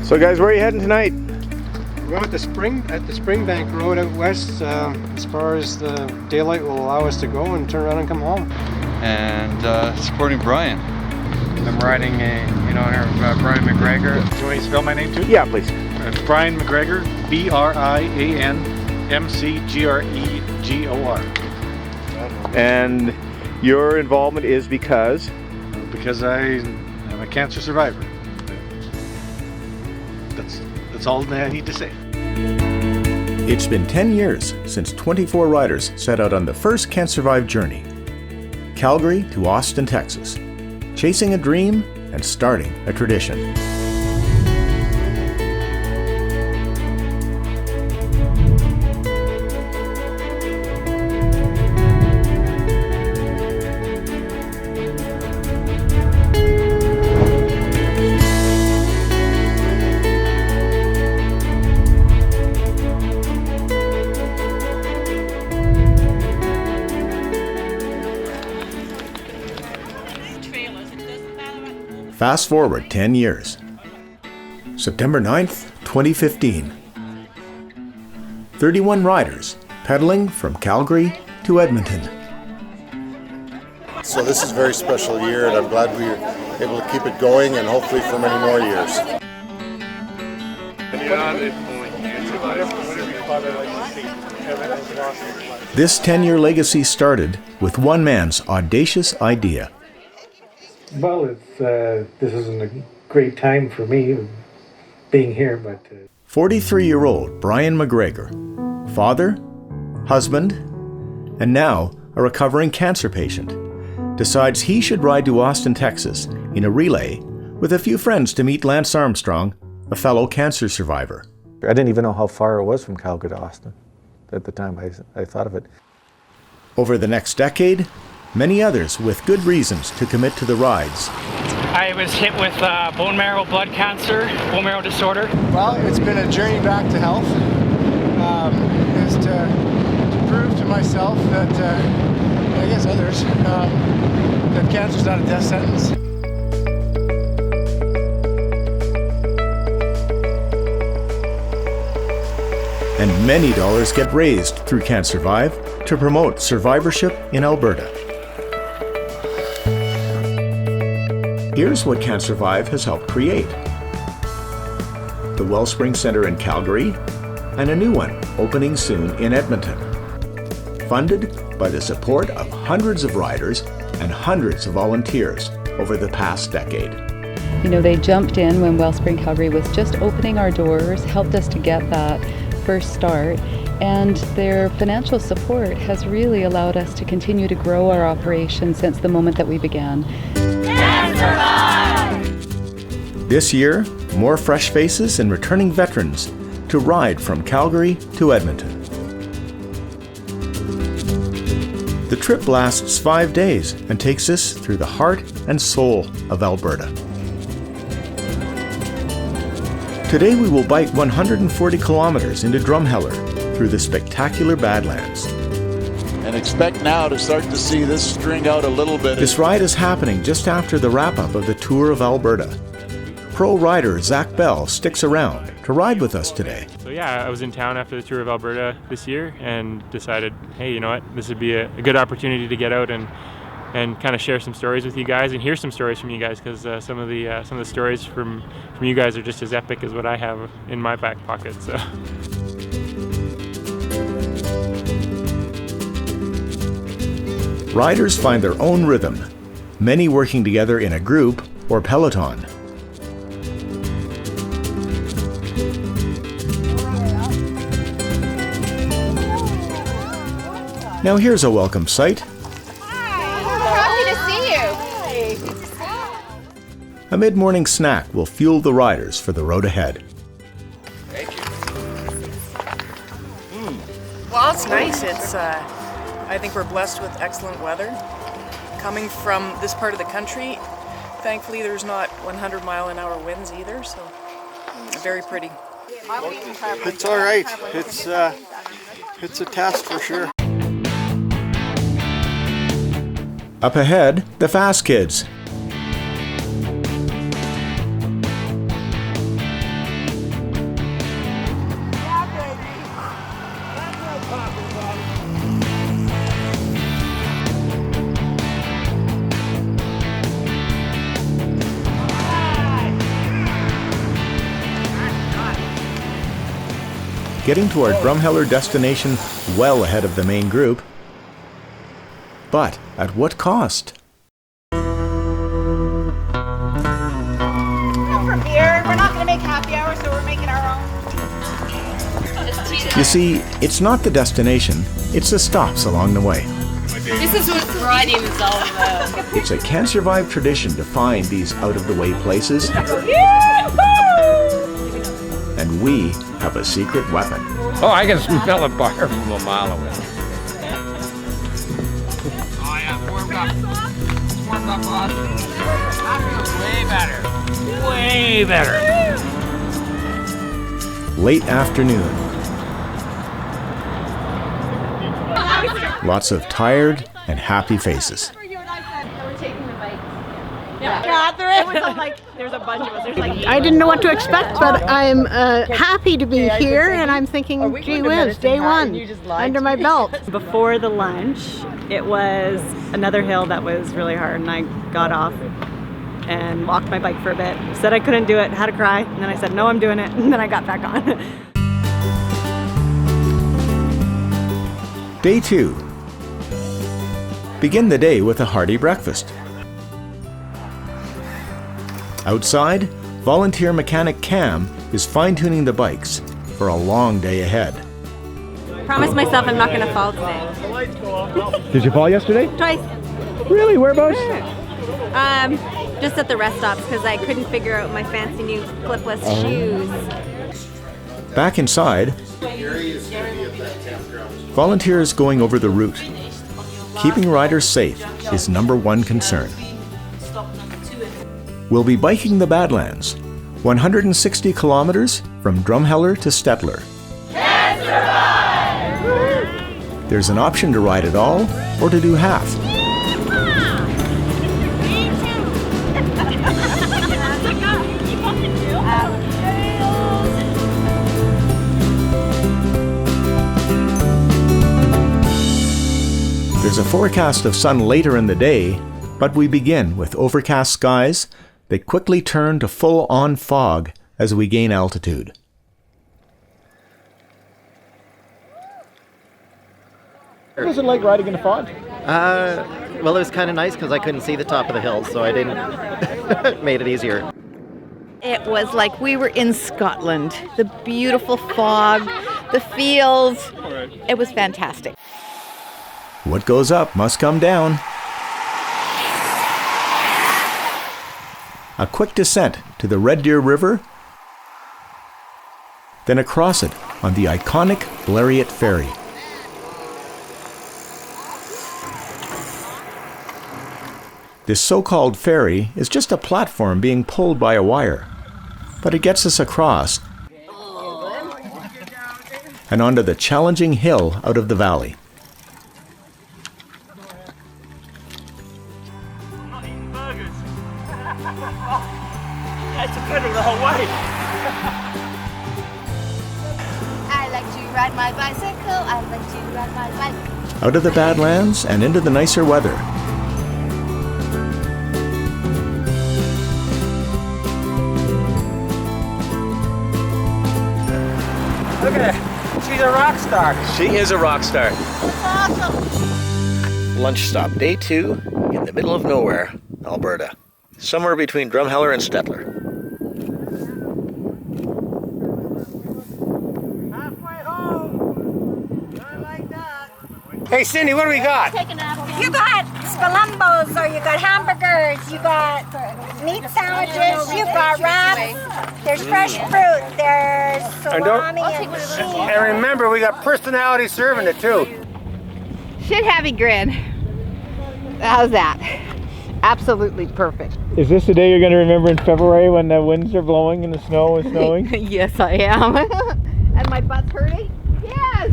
So guys, where are you heading tonight? We're at the Springbank Road out west, as far as the daylight will allow us to go and turn around and come home. And supporting Brian. I'm riding in honor of Brian McGregor. Do you want me to spell my name too? Yeah, please. It's Brian McGregor, BRIANMCGREGOR. And your involvement is because? Because I am a cancer survivor. That's all I need to say. It's been 10 years since 24 riders set out on the first Cancervive journey. Calgary to Austin, Texas. Chasing a dream and starting a tradition. Fast forward 10 years. September 9th, 2015. 31 riders pedaling from Calgary to Edmonton. So this is a very special year, and I'm glad we were able to keep it going and hopefully for many more years. This 10-year legacy started with one man's audacious idea. Well, this isn't a great time for me being here, but 43-year-old Brian McGregor, father, husband, and now a recovering cancer patient, decides he should ride to Austin, Texas in a relay with a few friends to meet Lance Armstrong, a fellow cancer survivor. I didn't even know how far it was from Calgary to Austin at the time I thought of it. Over the next decade, many others with good reasons to commit to the rides. I was hit with bone marrow blood cancer, bone marrow disorder. well, it's been a journey back to health. Is to prove to myself that, I guess others, that cancer's not a death sentence. And many dollars get raised through Cancervive to promote survivorship in Alberta. Here's what Cancervive has helped create. The Wellspring Centre in Calgary, and a new one opening soon in Edmonton. Funded by the support of hundreds of riders and hundreds of volunteers over the past decade. You know, they jumped in when Wellspring Calgary was just opening our doors, helped us to get that first start, and their financial support has really allowed us to continue to grow our operation since the moment that we began. This year, more fresh faces and returning veterans to ride from Calgary to Edmonton. The trip lasts 5 days and takes us through the heart and soul of Alberta. Today we will bike 140 kilometers into Drumheller through the spectacular Badlands. And expect now to start to see this string out a little bit. This ride is happening just after the wrap-up of the Tour of Alberta. Pro rider Zach Bell sticks around to ride with us today. So yeah, I was in town after the Tour of Alberta this year and decided, hey, you know what, this would be a good opportunity to get out and kind of share some stories with you guys and hear some stories from you guys, because some of the stories from you guys are just as epic as what I have in my back pocket. So. Riders find their own rhythm, many working together in a group or peloton. Now here's a welcome sight. Happy to see you. A mid-morning snack will fuel the riders for the road ahead. Well, it's nice. I think we're blessed with excellent weather. Coming from this part of the country, thankfully there's not 100-mile-an-hour winds either, so very pretty. It's all right. It's a test for sure. Up ahead, the Fast Kids. getting to our Drumheller destination well ahead of the main group. But at what cost? From here, we're not going to make happy hour, so we're making our own. You see, it's not the destination, it's the stops along the way. This is what riding is all about. It's a Cancervive tradition to find these out-of-the-way places. And we have a secret weapon. Oh, I can smell a bar from a mile away. Oh yeah, warmed up. It's warmed up, boss. That feels way better. Way better. Late afternoon. Lots of tired and happy faces. Yeah, there is. There's a bunch of us. I didn't know what to expect, but I'm happy to be here, and I'm thinking, gee whiz, day one, under my belt. Before the lunch, it was another hill that was really hard, and I got off and walked my bike for a bit. Said I couldn't do it, had a cry, and then I said, no, I'm doing it, and then I got back on. Day 2. Begin the day with a hearty breakfast. Outside, volunteer mechanic Cam is fine-tuning the bikes for a long day ahead. Promise myself I'm not going to fall today. Did you fall yesterday? Twice. Really? Whereabouts? Just at the rest stops because I couldn't figure out my fancy new clipless shoes. Back inside, volunteers going over the route. Keeping riders safe is #1 concern. We'll be biking the Badlands, 160 kilometers from Drumheller to Stettler. There's an option to ride it all or to do half. There's a forecast of sun later in the day, but we begin with overcast skies that quickly turn to full-on fog as we gain altitude. What was it like riding in the fog? Well, it was kind of nice because I couldn't see the top of the hill, so I didn't. Made it easier. It was like we were in Scotland. The beautiful fog, the fields. It was fantastic. What goes up must come down. A quick descent to the Red Deer River, then across it on the iconic Blériot Ferry. This so-called ferry is just a platform being pulled by a wire, but it gets us across and onto the challenging hill out of the valley. That's a pedal the whole way. I like to ride my bicycle. I like to ride my bike. Out of the Badlands and into the nicer weather. Look at her. She's a rock star. She is a rock star. Awesome. Lunch stop, day 2, in the middle of nowhere, Alberta. Somewhere between Drumheller and Stettler. Hey, Cindy, what do we got? You got spolumbos, or you got hamburgers, you got meat sandwiches, you got wraps, there's fresh fruit, there's salami and cheese. And remember, we got personality serving it too. Should have a grin. How's that? Absolutely perfect. Is this the day you're going to remember in February when the winds are blowing and the snow is snowing? Yes, I am. And my butt's hurting? Yes!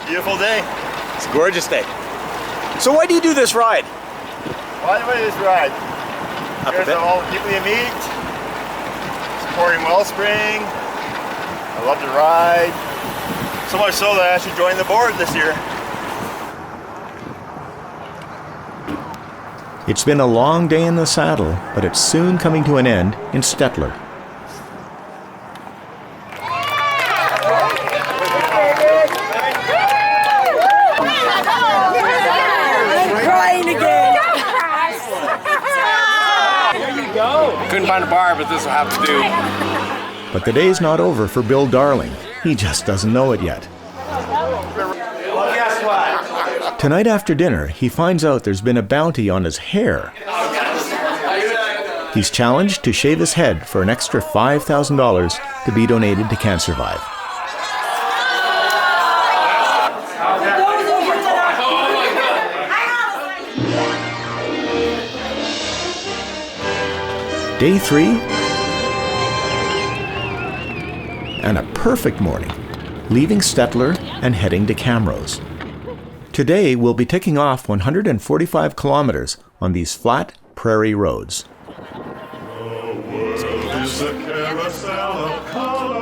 Beautiful day. It's a gorgeous day. So why do you do this ride? Why do I do this ride? Up Here's a bit. all the people you meet, supporting Wellspring. I love to ride. So much so that I actually joined the board this year. It's been a long day in the saddle, but it's soon coming to an end in Stettler. find a bar, but this will have to do. But the day's not over for Bill Darling. He just doesn't know it yet. Well, guess what? Tonight after dinner, he finds out there's been a bounty on his hair. He's challenged to shave his head for an extra $5,000 to be donated to Cancervive. Day 3, and a perfect morning, leaving Stettler and heading to Camrose. Today we'll be ticking off 145 kilometers on these flat prairie roads. Is a carousel of color,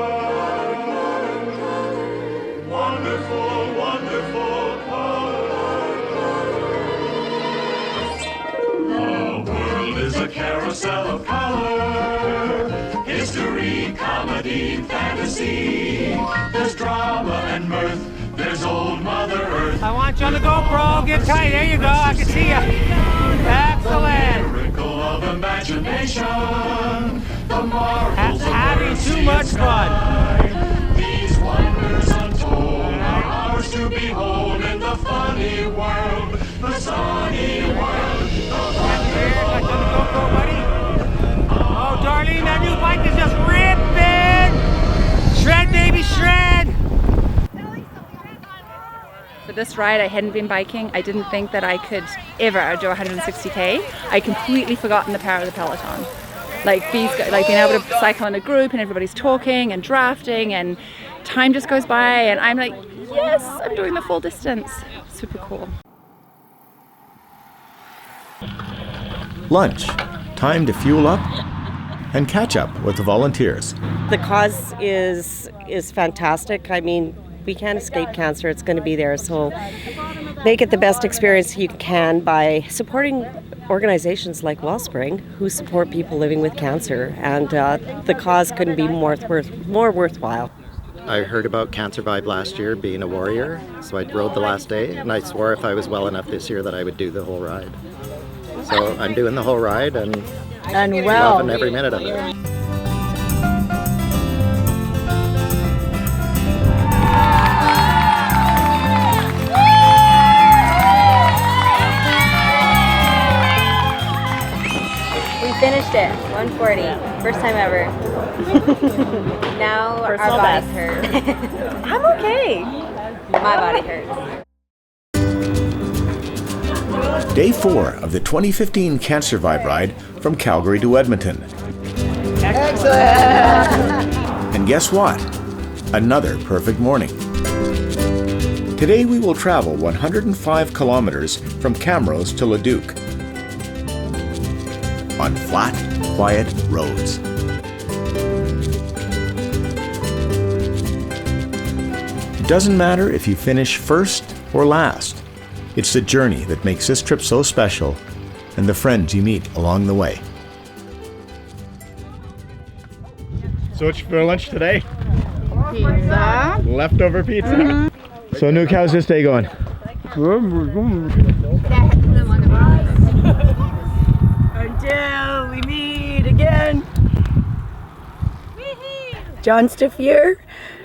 wonderful, wonderful color. The world is a carousel of color, history, comedy, fantasy. There's drama and mirth, there's old Mother Earth. I want you on the GoPro. Get tight. There you go. I can see you. Excellent. Miracle of imagination. The marvels of Having too much fun. These wonders untold are ours to behold in the funny world, the sunny world. Oh, Darlene, that new bike is just ripping. Shred, baby, shred. For this ride, I hadn't been biking. I didn't think that I could ever do 160K. I completely forgotten the power of the Peloton. Like being able to cycle in a group and everybody's talking and drafting and time just goes by and I'm like, yes, I'm doing the full distance. Super cool. Lunch, time to fuel up and catch up with the volunteers. The cause is fantastic. I mean, we can't escape cancer. It's going to be there. So make it the best experience you can by supporting organizations like Wellspring who support people living with cancer. And the cause couldn't be more worthwhile. I heard about Cancervive last year, being a warrior, so I rode the last day, and I swore if I was well enough this year that I would do the whole ride. So I'm doing the whole ride and loving every minute of it. Finished it, 140, first time ever. Now Personal our bodies best. hurt. I'm okay. My body hurts. Day 4 of the 2015 Cancervive ride from Calgary to Edmonton. Excellent. And guess what? Another perfect morning. Today we will travel 105 kilometers from Camrose to Leduc on flat, quiet roads. It doesn't matter if you finish first or last. It's the journey that makes this trip so special and the friends you meet along the way. So what's for lunch today? Pizza. Leftover pizza. So Nuke, how's this day going? Until we meet again. John Staffier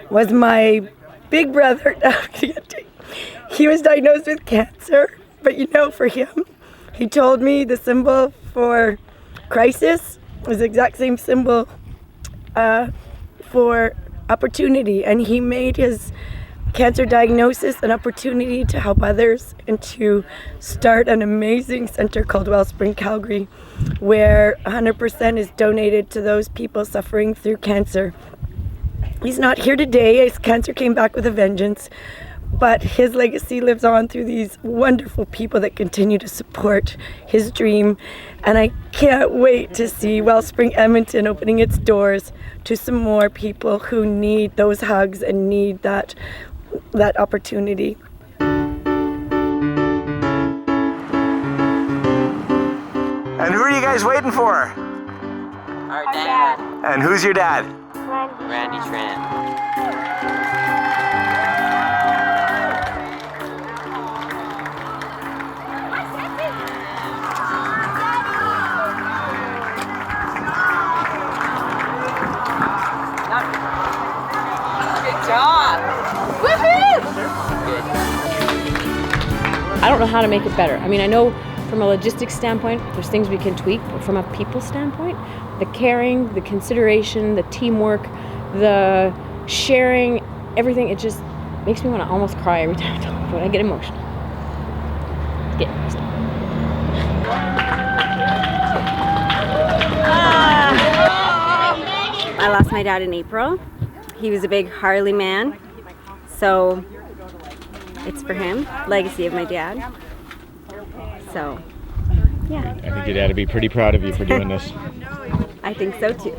was my big brother. He was diagnosed with cancer, but you know, for him, he told me the symbol for crisis was the exact same symbol for opportunity, and he made his cancer diagnosis an opportunity to help others and to start an amazing center called Wellspring Calgary, where 100% is donated to those people suffering through cancer. He's not here today, as cancer came back with a vengeance, but his legacy lives on through these wonderful people that continue to support his dream. And I can't wait to see Wellspring Edmonton opening its doors to some more people who need those hugs and need that opportunity. And who are you guys waiting for? Our dad. And who's your dad? Randy Trent. don't know how to make it better. I mean, I know from a logistics standpoint, there's things we can tweak, but from a people standpoint, the caring, the consideration, the teamwork, the sharing, everything, it just makes me want to almost cry every time I talk about it. I get emotional. I lost my dad in April. He was a big Harley man, so it's for him, legacy of my dad. So, yeah. I think your dad would be pretty proud of you for doing this. I think so too.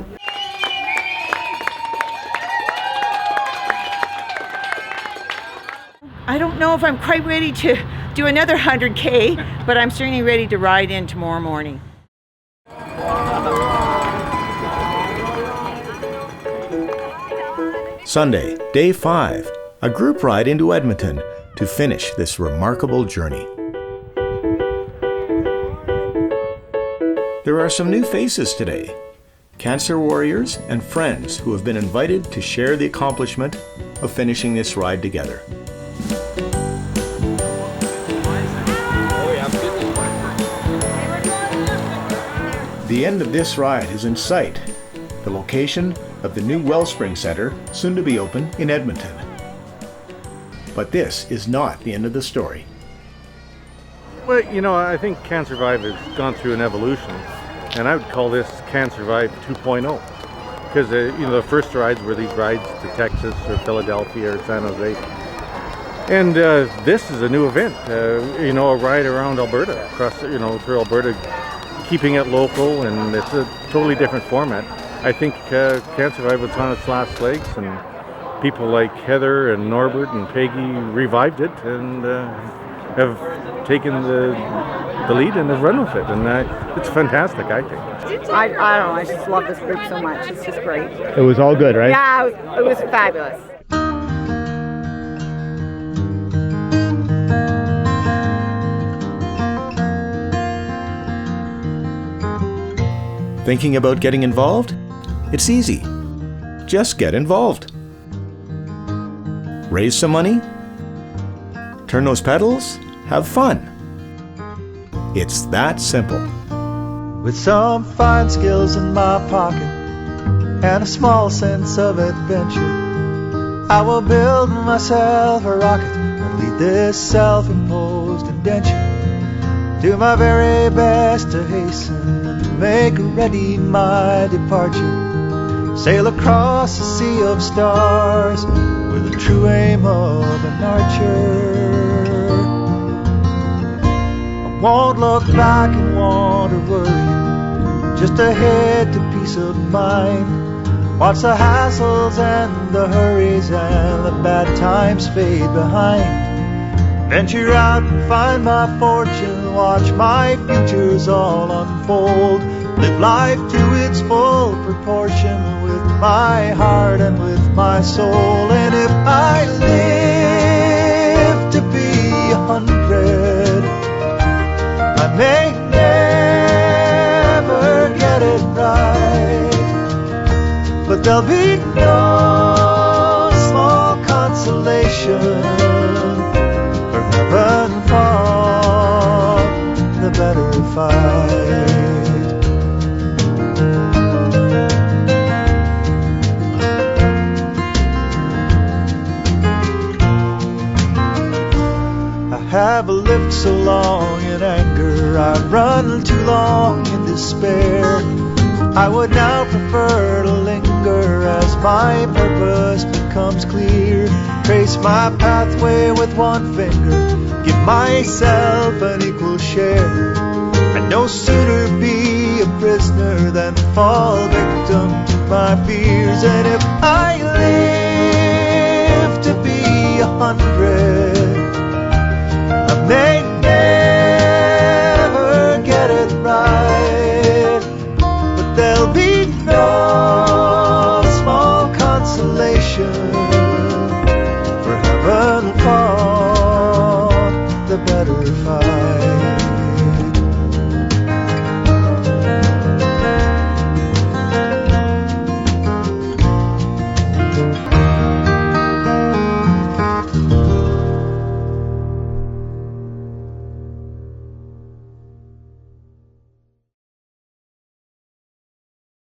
I don't know if I'm quite ready to do another 100K, but I'm certainly ready to ride in tomorrow morning. Sunday, day 5, a group ride into Edmonton to finish this remarkable journey. There are some new faces today. Cancer warriors and friends who have been invited to share the accomplishment of finishing this ride together. The end of this ride is in sight, the location of the new Wellspring Centre, soon to be open in Edmonton. But this is not the end of the story. Well, you know, I think Cancervive has gone through an evolution, and I would call this Cancervive 2.0. Because, you know, the first rides were these rides to Texas or Philadelphia or San Jose. And this is a new event, you know, a ride around Alberta, across, you know, through Alberta, keeping it local, and it's a totally different format. I think Cancervive was on its last legs, and people like Heather and Norbert and Peggy revived it and have taken the lead and have run with it, and it's fantastic, I think. I don't know, I just love this group so much. It's just great. It was all good, right? Yeah, it was fabulous. Thinking about getting involved? It's easy. Just get involved. Raise some money? Turn those pedals? Have fun. It's that simple. With some fine skills in my pocket and a small sense of adventure, I will build myself a rocket and lead this self-imposed indenture. Do my very best to hasten and to make ready my departure. Sail across a sea of stars with the true aim of an archer. I won't look back and want to worry, just ahead to peace of mind. Watch the hassles and the hurries and the bad times fade behind. Venture out and find my fortune, watch my futures all unfold. Live life to its full proportion with my heart and with my soul. And if I live to be 100, I may never get it right, but there'll be no small consolation. Heaven fought the better fight. I have lived so long in anger, I've run too long in despair. I would now prefer to linger as my purpose becomes clear. Trace my pathway with one finger, give myself an equal share. I'd no sooner be a prisoner than fall victim to my fears. And if I live to be 100,